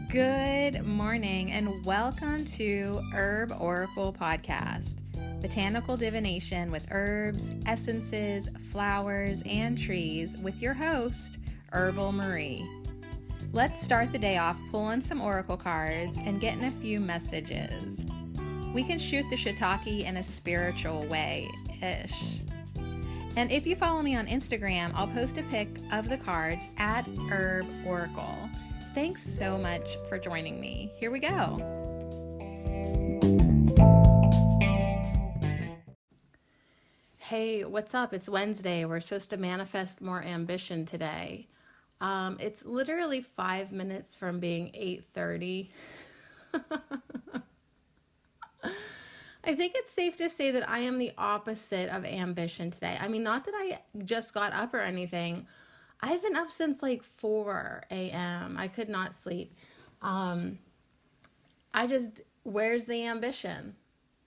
Good morning and welcome to Herb Oracle Podcast, botanical divination with herbs, essences, flowers, and trees with your host, Herbal Marie. Let's start the day off pulling some oracle cards and getting a few messages. We can shoot the shiitake in a spiritual way-ish. And if you follow me on Instagram, I'll post a pic of the cards at Herb Oracle. Thanks so much for joining me. Here we go. Hey, what's up? It's Wednesday. We're supposed to manifest more ambition today. It's literally 5 minutes from being 8:30. I think it's safe to say that I am the opposite of ambition today. I mean, not that I just got up or anything. I've been up since like 4 a.m. I could not sleep. Where's the ambition,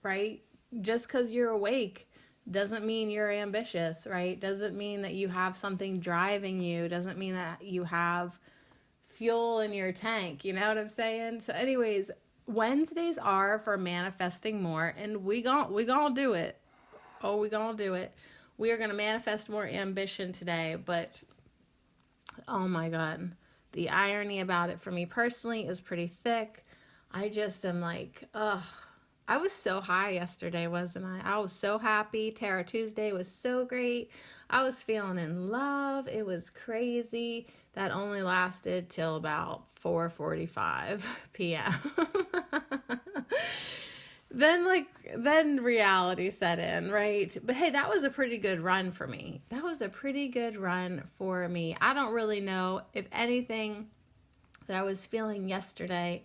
right? Just because you're awake doesn't mean you're ambitious, right? Doesn't mean that you have something driving you. Doesn't mean that you have fuel in your tank. You know what I'm saying? So anyways, Wednesdays are for manifesting more, and we gonna do it. Oh, we gonna do it. We are gonna manifest more ambition today, but oh my God, the irony about it for me personally is pretty thick. I just am like, ugh. I was so high yesterday, wasn't I? I was so happy. Tarot Tuesday was so great. I was feeling in love. It was crazy. That only lasted till about 4:45 p.m. Then reality set in, right? But hey, that was a pretty good run for me. I don't really know if anything that I was feeling yesterday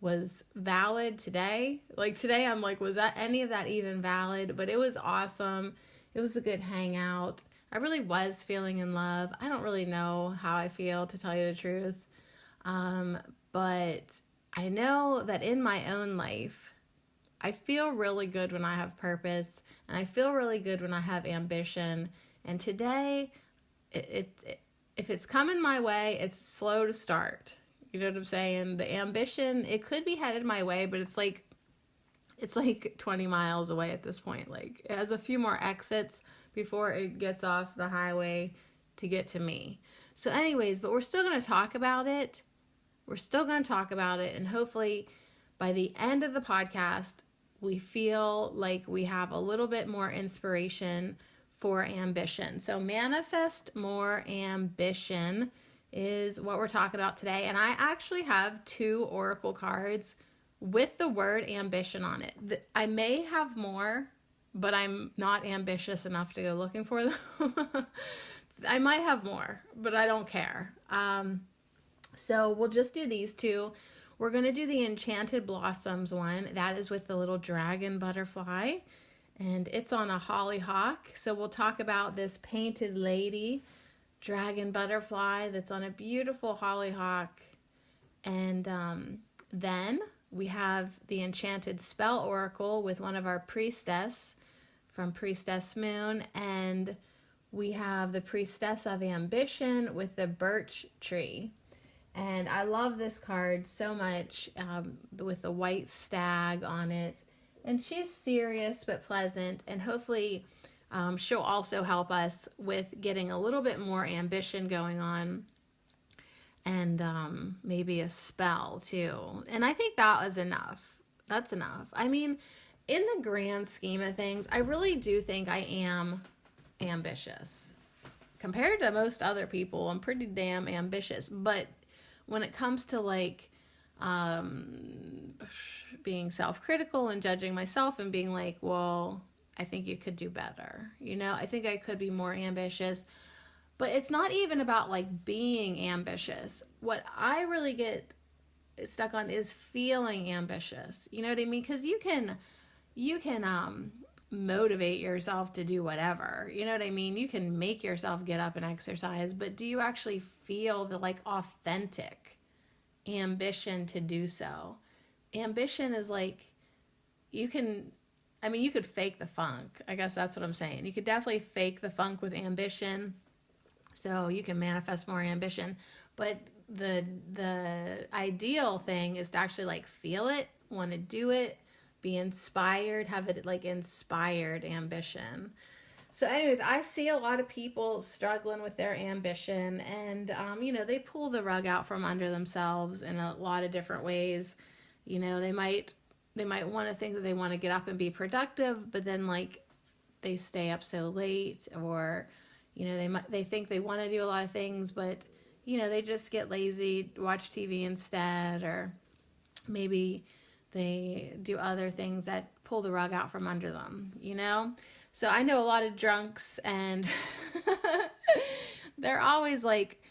was valid today. Like today, I'm like, was that any of that even valid? But it was awesome. It was a good hangout. I really was feeling in love. I don't really know how I feel, to tell you the truth. But I know that in my own life, I feel really good when I have purpose, and I feel really good when I have ambition. And today, if it's coming my way, it's slow to start. You know what I'm saying? The ambition, it could be headed my way, but it's like 20 miles away at this point. Like, it has a few more exits before it gets off the highway to get to me. So anyways, but we're still going to talk about it. And hopefully by the end of the podcast, we feel like we have a little bit more inspiration for ambition. So manifest more ambition is what we're talking about today. And I actually have 2 oracle cards with the word ambition on it. I may have more, but I'm not ambitious enough to go looking for them. I might have more, but I don't care. So we'll just do these 2. We're going to do the Enchanted Blossoms one. That is with the little dragon butterfly, and it's on a hollyhock. So we'll talk about this painted lady dragon butterfly that's on a beautiful hollyhock. And then we have the Enchanted Spell Oracle with one of our priestess from Priestess Moon, and we have the Priestess of Ambition with the birch tree. And I love this card so much, with the white stag on it. And she's serious but pleasant, and hopefully she'll also help us with getting a little bit more ambition going on, and maybe a spell too. And I think that was enough. That's enough. I mean, in the grand scheme of things, I really do think I am ambitious. Compared to most other people, I'm pretty damn ambitious. But when it comes to like being self-critical and judging myself and being like, well, I think you could do better. You know, I think I could be more ambitious. But it's not even about like being ambitious. What I really get stuck on is feeling ambitious. You know what I mean? Because you can motivate yourself to do whatever. You know what I mean? You can make yourself get up and exercise, but do you actually feel the like authentic ambition to do so? Ambition is like, you could fake the funk. I guess that's what I'm saying. You could definitely fake the funk with ambition. So you can manifest more ambition, but the ideal thing is to actually like feel it, want to do it, be inspired, have it like inspired ambition. So, anyways, I see a lot of people struggling with their ambition, and they pull the rug out from under themselves in a lot of different ways. They might want to think that they want to get up and be productive, but then like they stay up so late, or they think they want to do a lot of things, but they just get lazy, watch TV instead, or maybe they do other things that pull the rug out from under them. So I know a lot of drunks, and they're always like,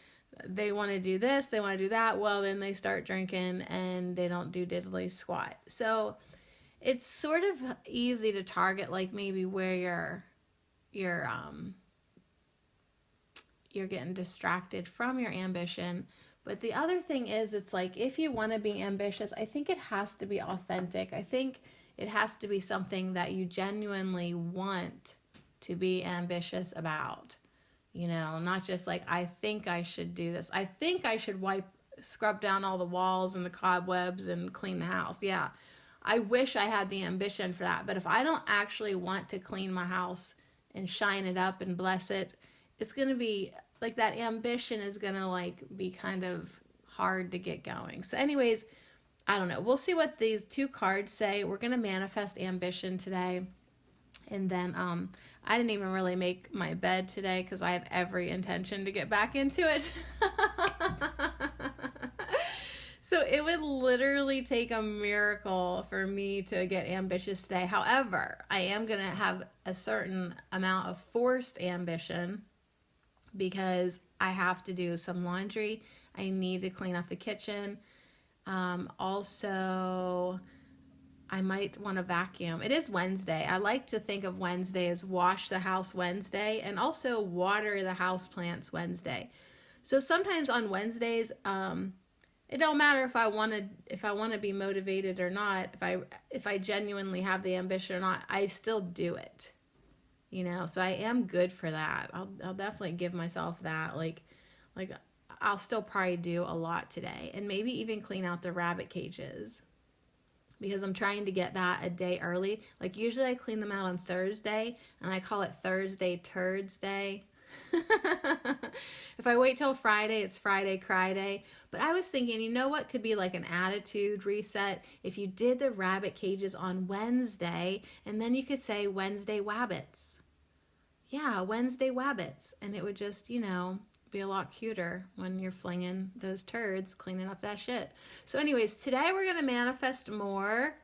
they want to do this, they want to do that. Well, then they start drinking and they don't do diddly squat. So it's sort of easy to target like maybe where you're getting distracted from your ambition. But the other thing is, it's like, if you want to be ambitious, I think it has to be authentic. I think it has to be something that you genuinely want to be ambitious about. Not just like, I think I should do this. I think I should scrub down all the walls and the cobwebs and clean the house. Yeah, I wish I had the ambition for that. But if I don't actually want to clean my house and shine it up and bless it, it's going to be like, that ambition is going to like be kind of hard to get going. So anyways, I don't know. We'll see what these two cards say. We're going to manifest ambition today. And then I didn't even really make my bed today because I have every intention to get back into it. So it would literally take a miracle for me to get ambitious today. However, I am going to have a certain amount of forced ambition because I have to do some laundry. I need to clean up the kitchen. Also, I might want to vacuum. It is Wednesday. I like to think of Wednesday as Wash the House Wednesday, and also Water the House Plants Wednesday. So sometimes on Wednesdays, it don't matter if I want to be motivated or not, if I genuinely have the ambition or not, I still do it. So I am good for that. I'll definitely give myself that. Like I'll still probably do a lot today, and maybe even clean out the rabbit cages, because I'm trying to get that a day early. Like usually I clean them out on Thursday, and I call it Thursday Turds Day. If I wait till Friday, it's Friday Cry Day. But I was thinking, what could be like an attitude reset if you did the rabbit cages on Wednesday, and then you could say Wednesday Wabbits. Yeah, Wednesday Wabbits. And it would just, be a lot cuter when you're flinging those turds, cleaning up that shit. So anyways, today we're going to manifest more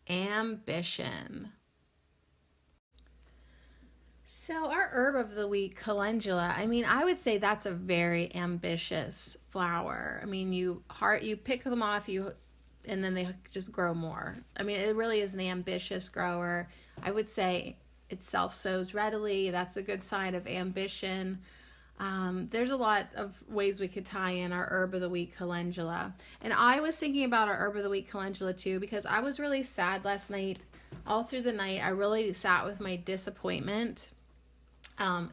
ambition. So our herb of the week, calendula, I would say that's a very ambitious flower. You pick them off, and then they just grow more. It really is an ambitious grower. I would say it self-sows readily. That's a good sign of ambition. There's a lot of ways we could tie in our herb of the week, calendula. And I was thinking about our herb of the week, calendula, too, because I was really sad last night. All through the night, I really sat with my disappointment.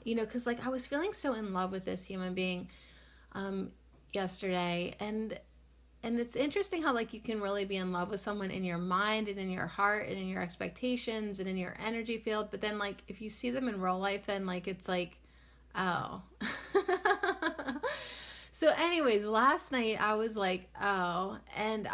Because I was feeling so in love with this human being yesterday. And it's interesting how you can really be in love with someone in your mind and in your heart and in your expectations and in your energy field. But then if you see them in real life, then it's oh. So anyways, last night I was oh, and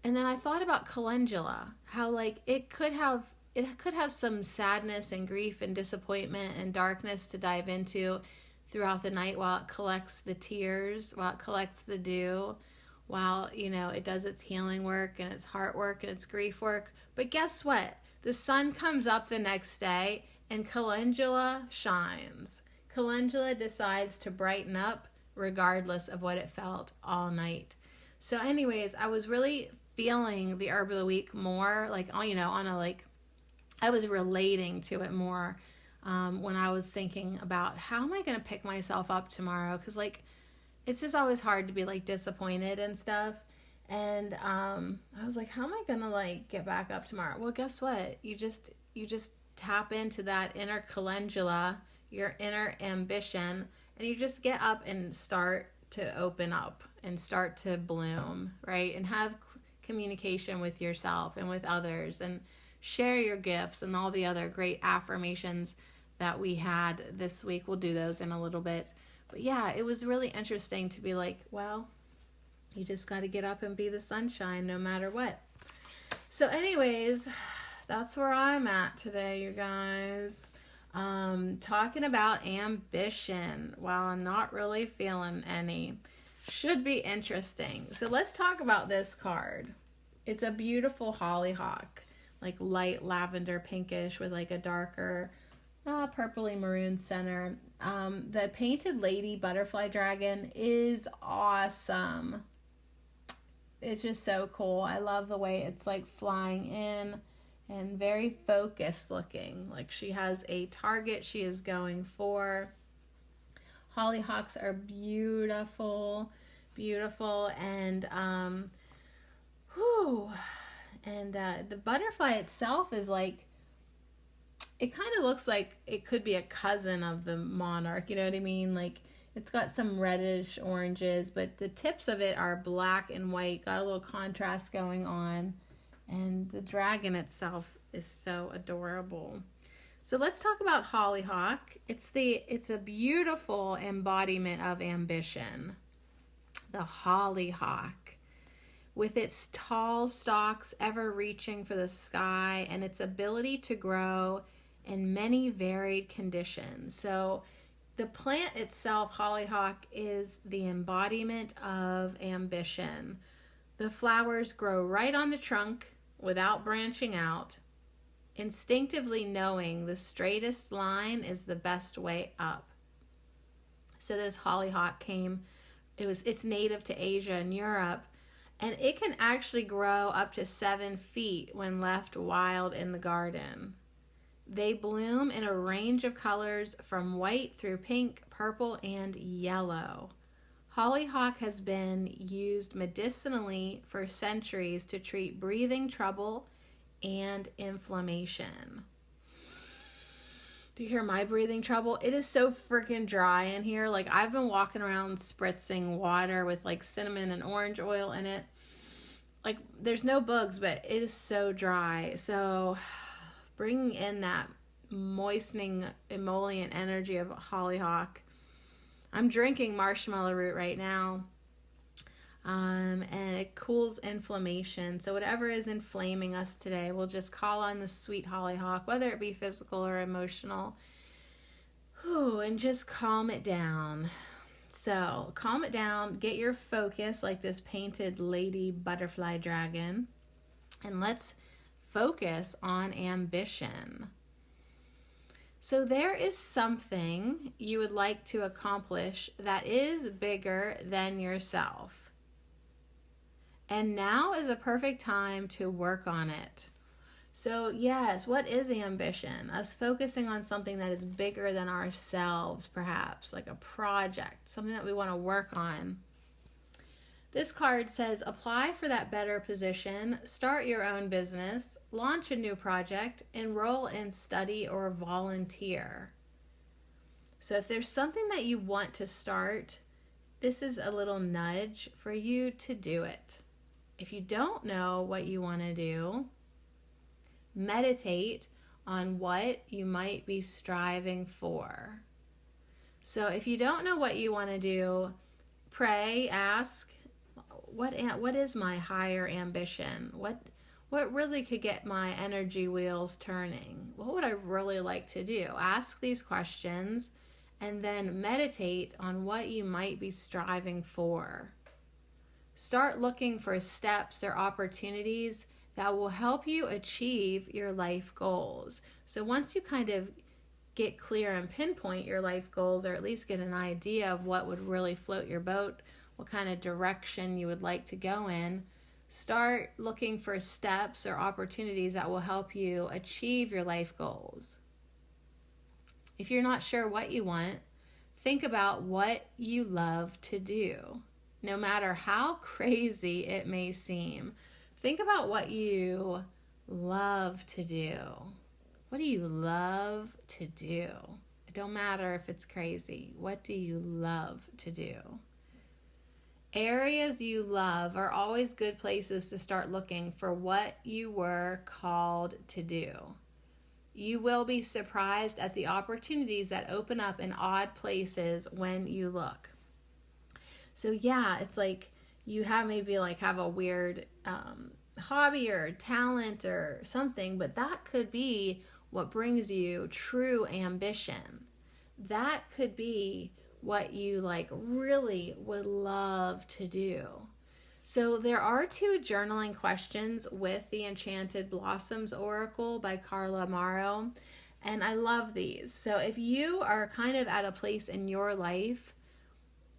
then I thought about calendula, how it could have some sadness and grief and disappointment and darkness to dive into throughout the night while it collects the tears, while it collects the dew, while it does its healing work and its heart work and its grief work. But guess what? The sun comes up the next day and calendula shines. Calendula decides to brighten up regardless of what it felt all night. So anyways, I was really feeling the herb of the week more, I was relating to it more when I was thinking about how am I going to pick myself up tomorrow? Because it's just always hard to be disappointed and stuff. And I was how am I going to get back up tomorrow? Well, guess what? You just tap into that inner calendula, your inner ambition, and you just get up and start to open up and start to bloom, right? And have communication with yourself and with others, and share your gifts and all the other great affirmations that we had this week. We'll do those in a little bit. But yeah, it was really interesting to be like, well, you just got to get up and be the sunshine no matter what. So anyways, that's where I'm at today, you guys. Talking about ambition. While I'm not really feeling any. Should be interesting. So let's talk about this card. It's a beautiful hollyhock, like light lavender pinkish with like a darker purpley maroon center. The painted lady butterfly dragon is awesome. It's just so cool. I love the way it's like flying in and very focused looking. Like she has a target she is going for. Hollyhocks are beautiful, beautiful, and the butterfly itself is like, it kind of looks like it could be a cousin of the monarch, you know what I mean? Like it's got some reddish oranges, but the tips of it are black and white, got a little contrast going on, and the dragon itself is so adorable. So let's talk about hollyhock. It's a beautiful embodiment of ambition. The hollyhock, with its tall stalks ever reaching for the sky and its ability to grow in many varied conditions. So the plant itself, hollyhock, is the embodiment of ambition. The flowers grow right on the trunk without branching out, instinctively knowing the straightest line is the best way up. So this hollyhock it's native to Asia and Europe, and it can actually grow up to 7 feet when left wild in the garden. They bloom in a range of colors from white through pink, purple, and yellow. Hollyhock has been used medicinally for centuries to treat breathing trouble and inflammation. Do you hear my breathing trouble? It is so freaking dry in here. Like I've been walking around spritzing water with like cinnamon and orange oil in it. Like there's no bugs, but it is so dry. So bringing in that moistening emollient energy of hollyhock. I'm drinking marshmallow root right now. And it cools inflammation. So whatever is inflaming us today, we'll just call on the sweet hollyhock, whether it be physical or emotional, and just calm it down. So calm it down, get your focus like this painted lady butterfly dragon, and let's focus on ambition. So there is something you would like to accomplish that is bigger than yourself. And now is a perfect time to work on it. So yes, what is ambition? Us focusing on something that is bigger than ourselves, perhaps, like a project, something that we want to work on. This card says, apply for that better position, start your own business, launch a new project, enroll in study or volunteer. So if there's something that you want to start, this is a little nudge for you to do it. If you don't know what you want to do, meditate on what you might be striving for. So if you don't know what you want to do, pray, ask, what is my higher ambition? What really could get my energy wheels turning? What would I really like to do? Ask these questions and then meditate on what you might be striving for. Start looking for steps or opportunities that will help you achieve your life goals. So once you kind of get clear and pinpoint your life goals, or at least get an idea of what would really float your boat, what kind of direction you would like to go in, start looking for steps or opportunities that will help you achieve your life goals. If you're not sure what you want, think about what you love to do. No matter how crazy it may seem, think about what you love to do. What do you love to do? It don't matter if it's crazy. What do you love to do? Areas you love are always good places to start looking for what you were called to do. You will be surprised at the opportunities that open up in odd places when you look. So yeah, it's like you have maybe like have a weird hobby or talent or something, but that could be what brings you true ambition. That could be what you like really would love to do. So there are 2 journaling questions with the Enchanted Blossoms Oracle by Carla Morrow, and I love these. So if you are kind of at a place in your life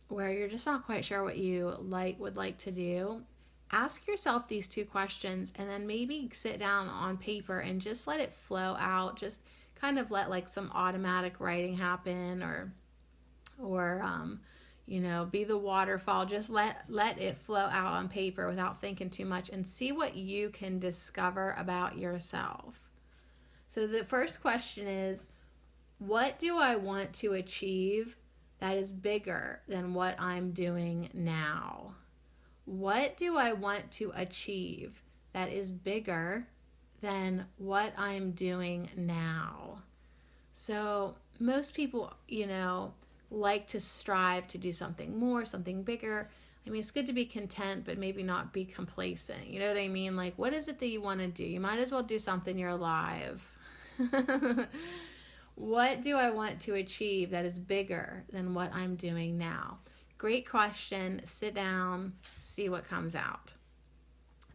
where you're just not quite sure what you would like to do, ask yourself these 2 questions and then maybe sit down on paper and just let it flow out. Just kind of let like some automatic writing happen or be the waterfall. Just let it flow out on paper without thinking too much and see what you can discover about yourself. So the first question is, what do I want to achieve that is bigger than what I'm doing now? What do I want to achieve that is bigger than what I'm doing now? So most people, like to strive to do something more, something bigger. I mean, it's good to be content, but maybe not be complacent. You know what I mean? Like, what is it that you want to do? You might as well do something you're alive. What do I want to achieve that is bigger than what I'm doing now? Great question. Sit down, see what comes out.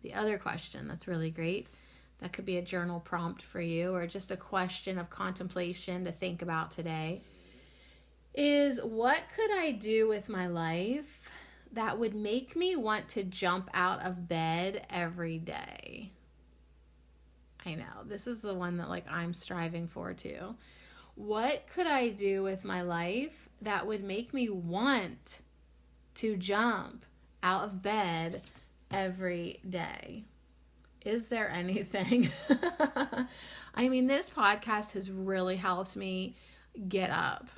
The other question that's really great, that could be a journal prompt for you or just a question of contemplation to think about today, is what could I do with my life that would make me want to jump out of bed every day? I know, this is the one that like I'm striving for too. What could I do with my life that would make me want to jump out of bed every day? Is there anything? I mean, this podcast has really helped me get up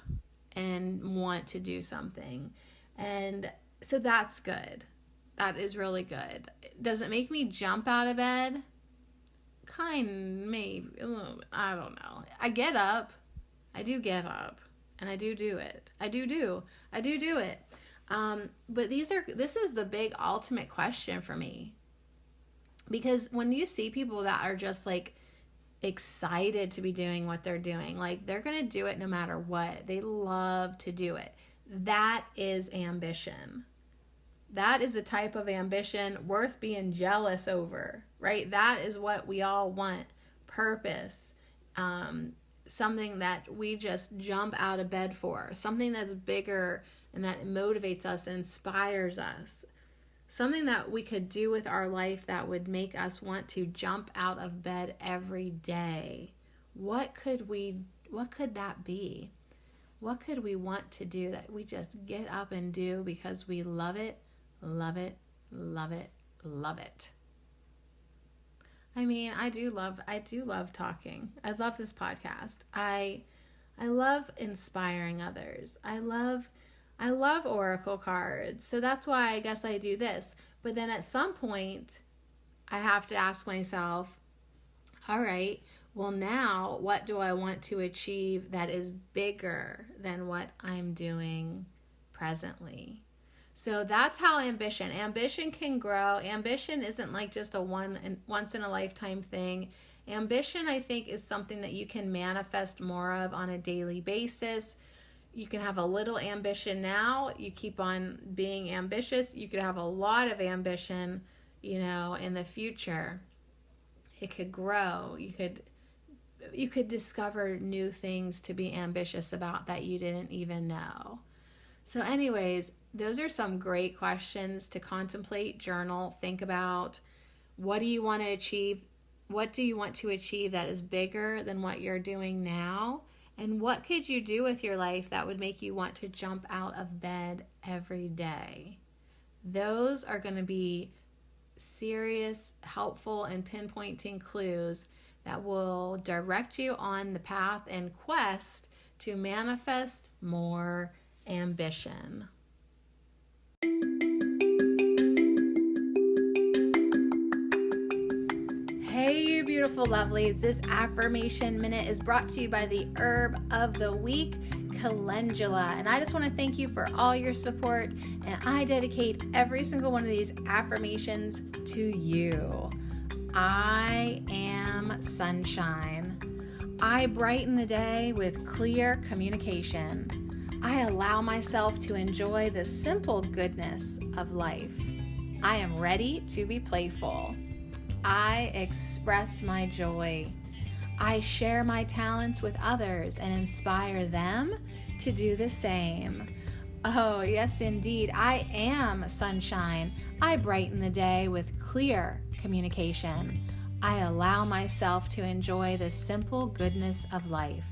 and want to do something. And so that's good. That is really good. Does it make me jump out of bed? Maybe a little bit. I don't know. I get up. I do get up. And I do it. I do it. But this is the big ultimate question for me. Because when you see people that are just like excited to be doing what they're doing, like they're going to do it no matter what. They love to do it. That is ambition. That is a type of ambition worth being jealous over, right? That is what we all want. Purpose. Something that we just jump out of bed for. Something that's bigger and that motivates us, inspires us. Something that we could do with our life that would make us want to jump out of bed every day. What could that be? What could we want to do that we just get up and do because we love it, love it, love it, love it? I mean, I do love talking. I love this podcast. I love inspiring others. I love oracle cards. So that's why I guess I do this. But then at some point, I have to ask myself, all right, well now, what do I want to achieve that is bigger than what I'm doing presently? So that's how ambition can grow. Ambition isn't like just a once in a lifetime thing. Ambition, I think, is something that you can manifest more of on a daily basis. You can have a little ambition now. You keep on being ambitious. You could have a lot of ambition, in the future. It could grow. You could discover new things to be ambitious about that you didn't even know. So anyways, those are some great questions to contemplate, journal, think about. What do you want to achieve? What do you want to achieve that is bigger than what you're doing now? And what could you do with your life that would make you want to jump out of bed every day? Those are going to be serious, helpful, and pinpointing clues that will direct you on the path and quest to manifest more ambition. Hey, you beautiful lovelies. This affirmation minute is brought to you by the herb of the week, calendula. And I just want to thank you for all your support. And I dedicate every single one of these affirmations to you. I am sunshine. I brighten the day with clear communication. I allow myself to enjoy the simple goodness of life. I am ready to be playful. I express my joy. I share my talents with others and inspire them to do the same. Oh, yes, indeed. I am sunshine. I brighten the day with clear communication. I allow myself to enjoy the simple goodness of life.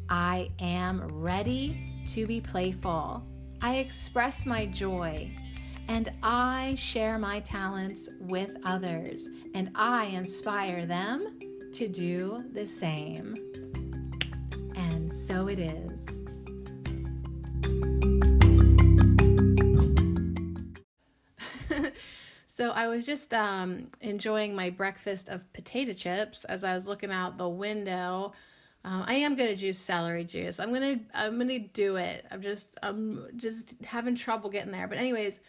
I am ready to be playful. I express my joy. And I share my talents with others, and I inspire them to do the same. And so it is. So I was just enjoying my breakfast of potato chips as I was looking out the window. I am gonna juice celery juice. I'm gonna do it. I'm just having trouble getting there. But anyways,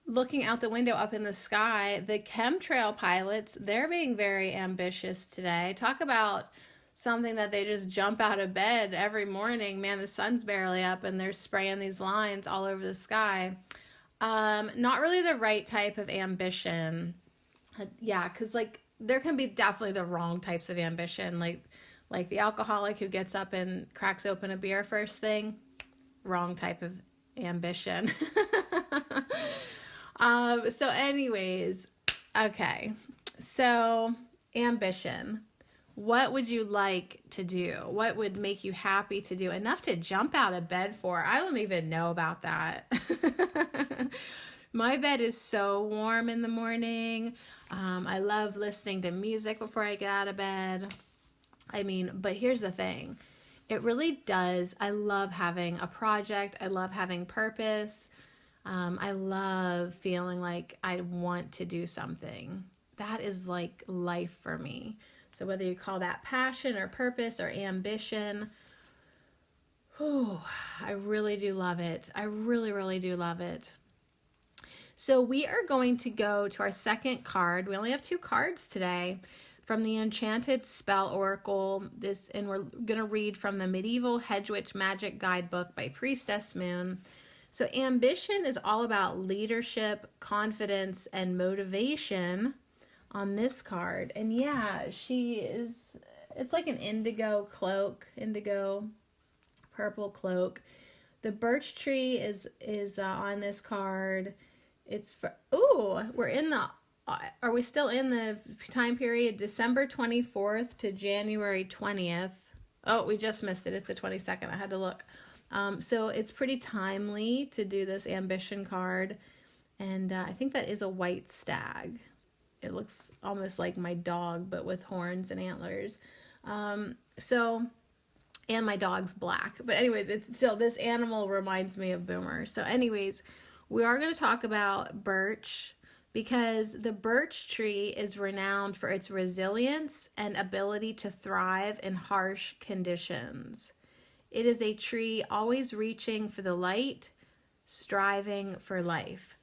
looking out the window up in the sky, the chemtrail pilots, they're being very ambitious today. Talk about something that they just jump out of bed every morning. Man, the sun's barely up and they're spraying these lines all over the sky. Not really the right type of ambition. Yeah, because like there can be definitely the wrong types of ambition. Like the alcoholic who gets up and cracks open a beer first thing. Wrong type of ambition. So anyways, okay. So ambition. What would you like to do? What would make you happy to do? Enough to jump out of bed for? I don't even know about that. My bed is so warm in the morning. I love listening to music before I get out of bed. I mean, but here's the thing. It really does. I love having a project. I love having purpose. I love feeling like I want to do something. That is like life for me. So whether you call that passion or purpose or ambition, I really do love it. I really, really do love it. So we are going to go to our second card. We only have 2 cards today from the Enchanted Spell Oracle. And we're going to read from the Medieval Hedge Witch Magic Guidebook by Priestess Moon. So ambition is all about leadership, confidence, and motivation on this card. And yeah, it's like an indigo purple cloak. The birch tree is on this card. It's for, are we still in the time period? December 24th to January 20th. Oh, we just missed it. It's the 22nd. I had to look. So it's pretty timely to do this ambition card. And I think that is a white stag. It looks almost like my dog, but with horns and antlers. And my dog's black. But anyways, it's still, this animal reminds me of Boomer. So anyways, we are going to talk about birch because the birch tree is renowned for its resilience and ability to thrive in harsh conditions. It is a tree always reaching for the light, striving for life.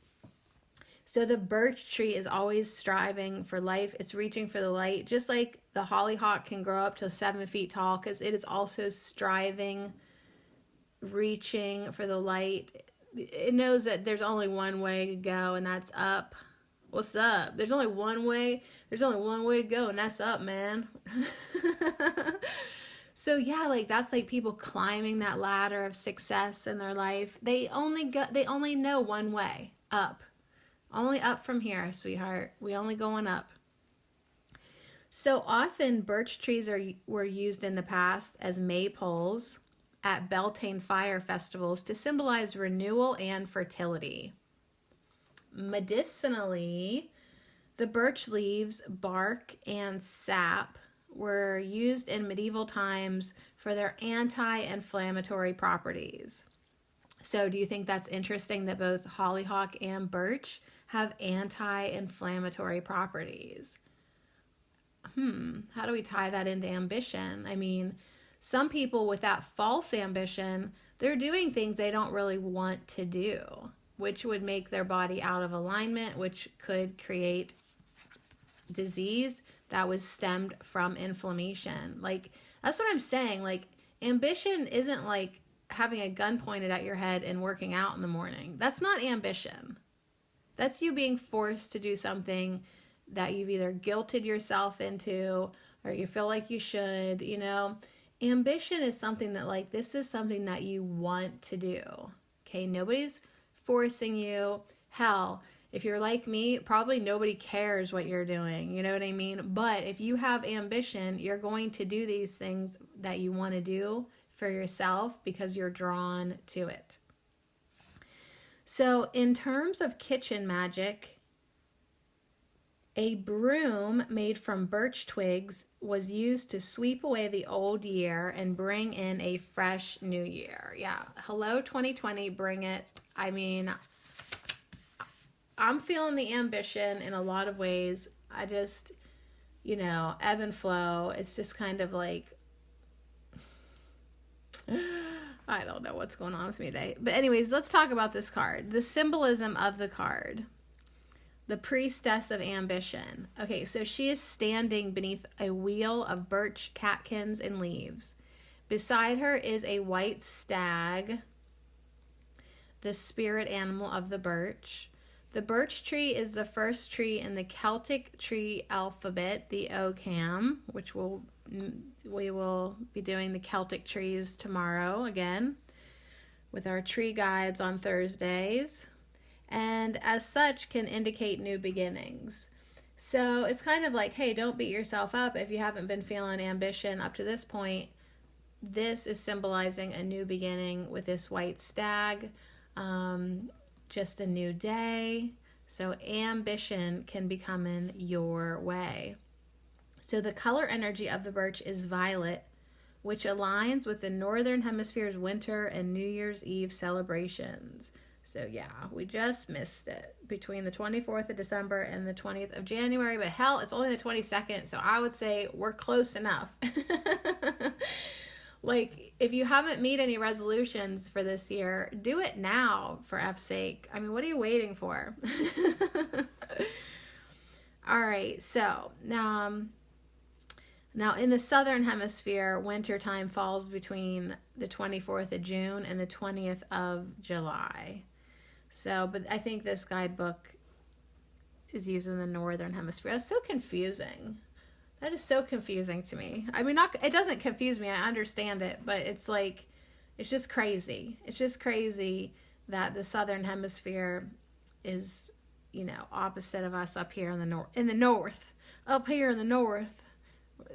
So the birch tree is always striving for life. It's reaching for the light, just like the hollyhock can grow up to 7 feet tall because it is also striving, reaching for the light. It knows that there's only one way to go, and that's up. What's up? There's only one way to go, and that's up, man. So yeah, like that's like people climbing that ladder of success in their life. They only know one way, up. Only up from here, sweetheart. We only going up. So often birch trees were used in the past as maypoles at Beltane fire festivals to symbolize renewal and fertility. Medicinally, the birch leaves, bark, and sap were used in medieval times for their anti-inflammatory properties. So do you think that's interesting that both hollyhock and birch have anti-inflammatory properties? How do we tie that into ambition? I mean, some people with that false ambition, they're doing things they don't really want to do, which would make their body out of alignment, which could create disease that was stemmed from inflammation. Like, that's what I'm saying. Like, ambition isn't like having a gun pointed at your head and working out in the morning. That's not ambition. That's you being forced to do something that you've either guilted yourself into or you feel like you should, you know. Ambition is something that, like, this is something that you want to do. Okay, nobody's forcing you. Hell, if you're like me, probably nobody cares what you're doing. You know what I mean? But if you have ambition, you're going to do these things that you want to do for yourself because you're drawn to it. So in terms of kitchen magic, a broom made from birch twigs was used to sweep away the old year and bring in a fresh new year. Yeah, hello 2020, bring it. I mean, I'm feeling the ambition in a lot of ways. I just, you know, ebb and flow. It's just kind of like, I don't know what's going on with me today. But anyways, let's talk about this card. The symbolism of the card. The priestess of ambition. Okay, so she is standing beneath a wheel of birch catkins and leaves. Beside her is a white stag, the spirit animal of the birch. The birch tree is the first tree in the Celtic tree alphabet, the Ogham, which we will be doing the Celtic trees tomorrow again with our tree guides on Thursdays. And as such can indicate new beginnings. So it's kind of like, hey, don't beat yourself up if you haven't been feeling ambition up to this point. This is symbolizing a new beginning with this white stag, just a new day. So ambition can be coming your way. So the color energy of the birch is violet, which aligns with the Northern Hemisphere's winter and New Year's Eve celebrations. So yeah, we just missed it between the 24th of December and the 20th of January. But hell, it's only the 22nd. So I would say we're close enough. Like, if you haven't made any resolutions for this year, do it now, for F's sake. I mean, what are you waiting for? All right, so now in the Southern Hemisphere, wintertime falls between the 24th of June and the 20th of July. So, but I think this guidebook is using the Northern Hemisphere. That's so confusing. That is so confusing to me. I mean, it doesn't confuse me. I understand it, but it's like, it's just crazy. It's just crazy that the Southern Hemisphere is, you know, opposite of us up here in the north. Up here in the north,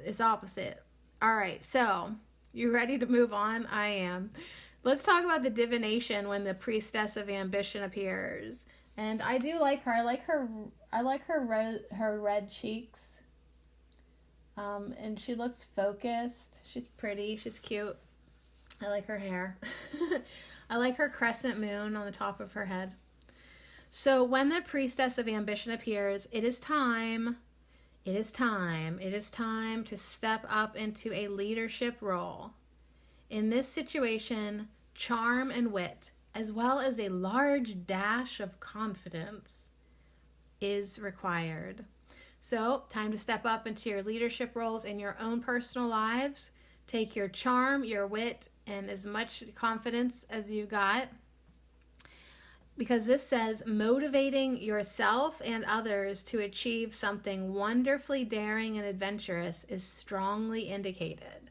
it's opposite. All right, so you ready to move on? I am. Let's talk about the divination when the priestess of ambition appears. And I do like her. I like her red cheeks. And she looks focused. She's pretty. She's cute. I like her hair. I like her crescent moon on the top of her head. So when the priestess of ambition appears, it is time. It is time. It is time to step up into a leadership role. In this situation, charm and wit, as well as a large dash of confidence, is required. So, time to step up into your leadership roles in your own personal lives. Take your charm, your wit, and as much confidence as you got. Because this says motivating yourself and others to achieve something wonderfully daring and adventurous is strongly indicated.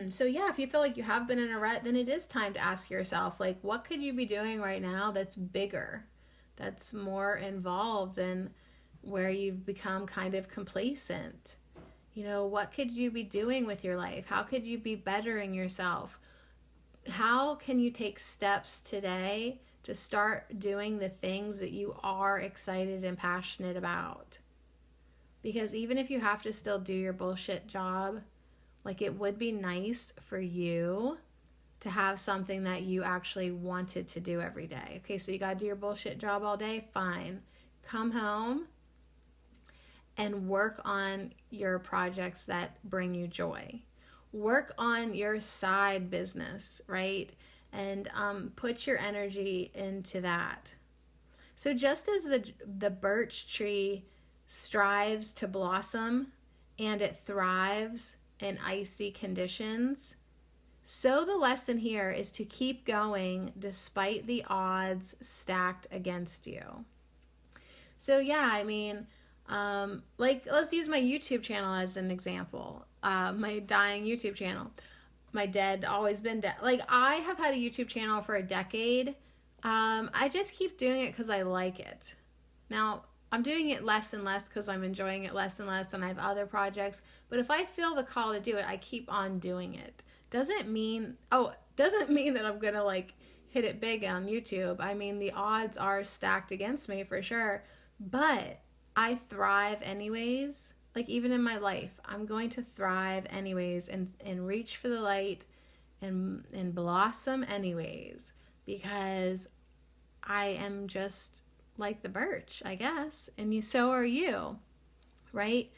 So yeah, if you feel like you have been in a rut, then it is time to ask yourself, like, what could you be doing right now that's bigger, that's more involved, and where you've become kind of complacent? You know, what could you be doing with your life? How could you be bettering yourself? How can you take steps today to start doing the things that you are excited and passionate about? Because even if you have to still do your bullshit job, Like, it would be nice for you to have something that you actually wanted to do every day. Okay, so you got to do your bullshit job all day? Fine. Come home and work on your projects that bring you joy. Work on your side business, right? And put your energy into that. So just as the birch tree strives to blossom and it thrives in icy conditions, so the lesson here is to keep going despite the odds stacked against you. So yeah, I mean, like, let's use my YouTube channel as an example. My dying YouTube channel. My dead, always been dead. Like, I have had a YouTube channel for a decade. I just keep doing it because I like it. Now, I'm doing it less and less because I'm enjoying it less and less, and I have other projects. But if I feel the call to do it, I keep on doing it. Doesn't mean that I'm gonna like hit it big on YouTube. I mean, the odds are stacked against me for sure, but I thrive anyways. Like, even in my life, I'm going to thrive anyways and reach for the light and blossom anyways, because I am just like the birch, I guess. And so are you, right?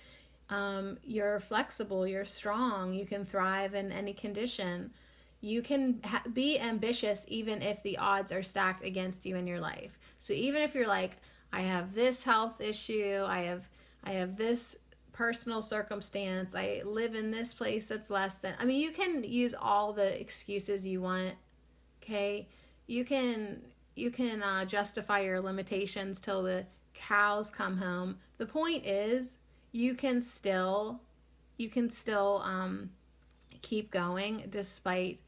You're flexible, you're strong, you can thrive in any condition. You can be ambitious even if the odds are stacked against you in your life. So even if you're like, I have this health issue, I have this personal circumstance, I live in this place that's less than, I mean, you can use all the excuses you want, okay? You can justify your limitations till the cows come home. The point is, you can still keep going despite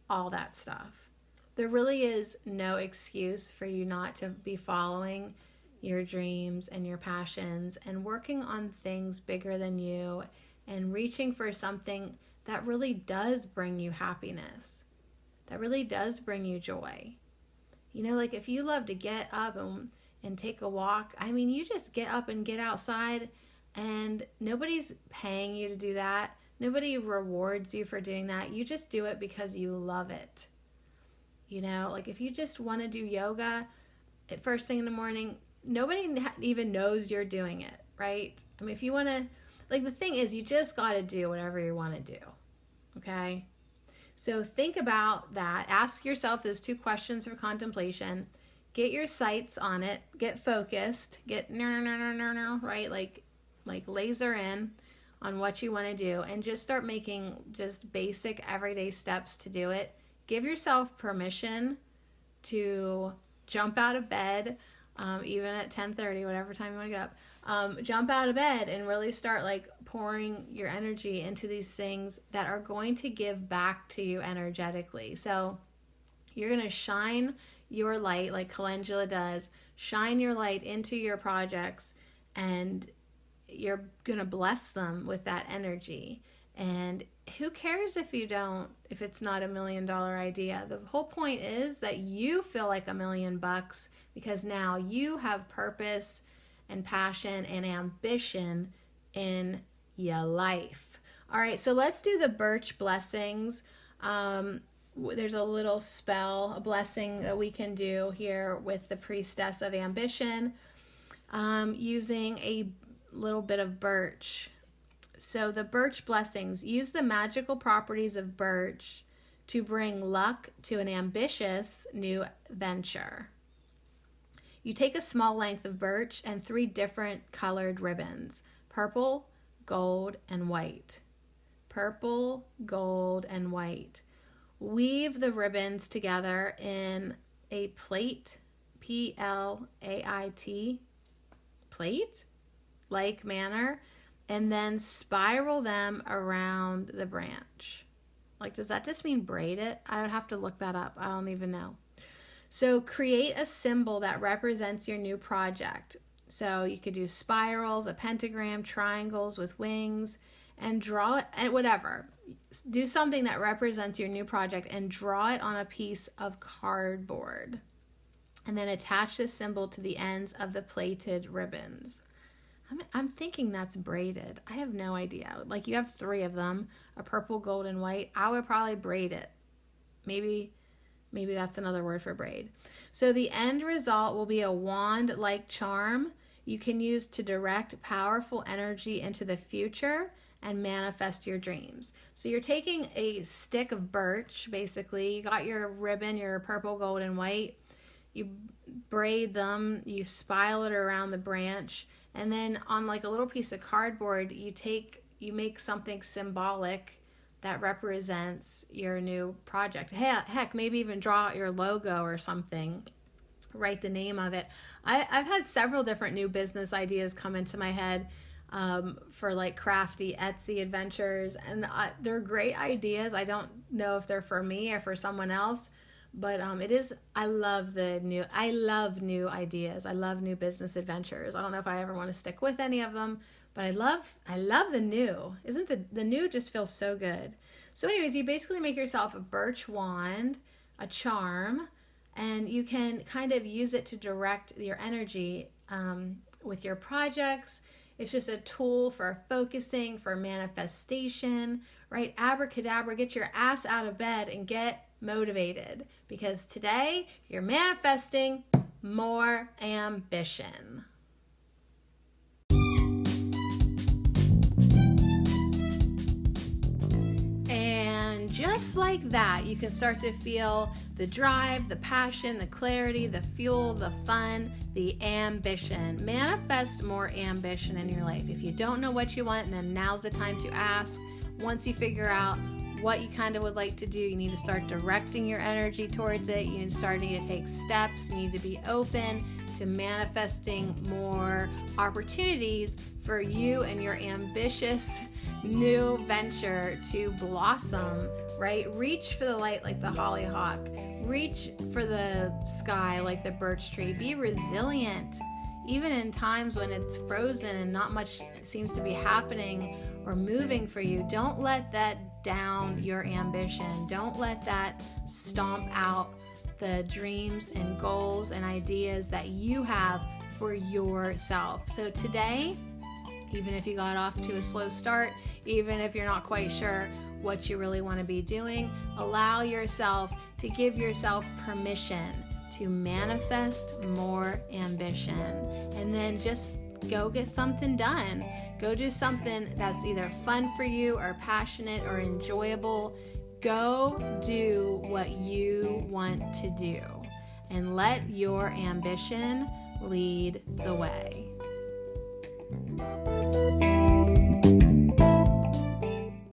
all that stuff. There really is no excuse for you not to be following your dreams and your passions and working on things bigger than you and reaching for something that really does bring you happiness, that really does bring you joy. You know, like, if you love to get up and take a walk, I mean, you just get up and get outside, and nobody's paying you to do that. Nobody rewards you for doing that. You just do it because you love it. You know, like, if you just want to do yoga at first thing in the morning, nobody even knows you're doing it, right? I mean, if you want to, like, the thing is, you just got to do whatever you want to do, okay? So think about that. Ask yourself those 2 questions for contemplation. Get your sights on it. Get focused. Get right? Like laser in on what you want to do, and just start making just basic everyday steps to do it. Give yourself permission to jump out of bed, even at 10:30, whatever time you want to get up. Jump out of bed and really start like pouring your energy into these things that are going to give back to you energetically. So you're going to shine your light like Calendula does. Shine your light into your projects, and you're going to bless them with that energy. And who cares if it's not $1 million idea? The whole point is that you feel like $1 million because now you have purpose and passion and ambition in your life. All right, so let's do the birch blessings. There's a little spell, a blessing that we can do here with the priestess of ambition, using a little bit of birch. So the birch blessings: use the magical properties of birch to bring luck to an ambitious new venture. You take a small length of birch and 3 different colored ribbons: purple, gold, and white. Purple, gold, and white. Weave the ribbons together in a plait, Plait, plate-like manner, and then spiral them around the branch. Like, does that just mean braid it? I would have to look that up. I don't even know. So create a symbol that represents your new project. So you could do spirals, a pentagram, triangles with wings, and draw it, and whatever. Do something that represents your new project and draw it on a piece of cardboard. And then attach this symbol to the ends of the plaited ribbons. I'm thinking that's braided. I have no idea. Like you have 3 of them, a purple, gold, and white. I would probably braid it. Maybe that's another word for braid. So the end result will be a wand-like charm you can use to direct powerful energy into the future and manifest your dreams. So you're taking a stick of birch, basically. You got your ribbon, your purple, gold, and white. You braid them, you spiral it around the branch, and then on like a little piece of cardboard, you make something symbolic that represents your new project. Heck, maybe even draw out your logo or something. Write the name of it. I've had several different new business ideas come into my head for like crafty Etsy adventures, and they're great ideas. I don't know if they're for me or for someone else, but I love new ideas. I love new business adventures. I don't know if I ever want to stick with any of them, but I love the new. Isn't the new just feels so good. So anyways, you basically make yourself a birch wand, a charm, and you can kind of use it to direct your energy with your projects. It's just a tool for focusing, for manifestation, right? Abracadabra, get your ass out of bed and get motivated, because today you're manifesting more ambition. And just like that, you can start to feel the drive, the passion, the clarity, the fuel, the fun, the ambition. Manifest more ambition in your life. If you don't know what you want, then now's the time to ask. Once you figure out what you kind of would like to do, you need to start directing your energy towards it. You need to take steps. You need to be open to manifesting more opportunities for you and your ambitious new venture to blossom, right? Reach for the light like the hollyhock. Reach for the sky like the birch tree. Be resilient. Even in times when it's frozen and not much seems to be happening or moving for you, don't let that down your ambition. Don't let that stomp out the dreams and goals and ideas that you have for yourself. So today, even if you got off to a slow start, even if you're not quite sure what you really want to be doing, allow yourself to give yourself permission to manifest more ambition. And then just go get something done. Go do something that's either fun for you or passionate or enjoyable. Go do what you want to do and let your ambition lead the way.